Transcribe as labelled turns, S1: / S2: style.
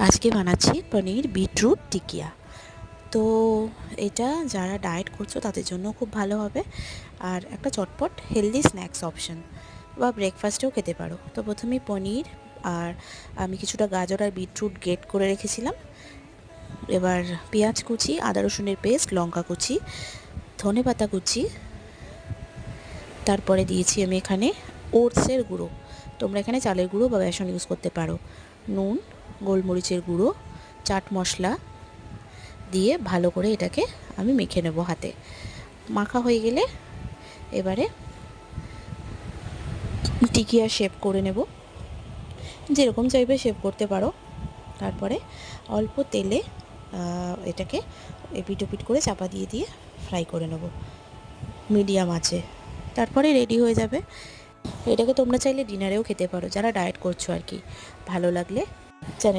S1: আজকে বানাচ্ছি পনির বিটরুট টিকিয়া। তো এটা যারা ডায়েট করছো তাদের জন্য খুব ভালো হবে, আর একটা চটপট হেলদি স্ন্যাক্স অপশন, বা ব্রেকফাস্টেও খেতে পারো। তো প্রথমেই পনির আর আমি কিছুটা গাজর আর বিটরুট গ্রেট করে রেখেছিলাম। এবার পেঁয়াজ কুচি, আদা রসুনের পেস্ট, লঙ্কা কুচি, ধনেপাতা কুচি, তারপরে দিয়েছি আমি এখানে ওটসের গুঁড়ো, তোমরা এখানে চালের গুঁড়ো বা বেসন ইউজ করতে পারো, নুন, গোলমরিচের গুঁড়ো, চাট মশলা দিয়ে ভালো করে এটাকে আমি মেখে নেব হাতে। মাখা হয়ে গেলে এবারে টিকিয়া শেপ করে নেব, যেরকম চাইবে শেপ করতে পারো। তারপরে অল্প তেলে এটাকে এপিট ওপিট করে চাপা দিয়ে দিয়ে ফ্রাই করে নেব মিডিয়াম আঁচে। তারপরে রেডি হয়ে যাবে। এটাকে তোমরা চাইলে ডিনারেও খেতে পারো, যারা ডায়েট করছো আর কি। ভালো লাগলে চ্যানেল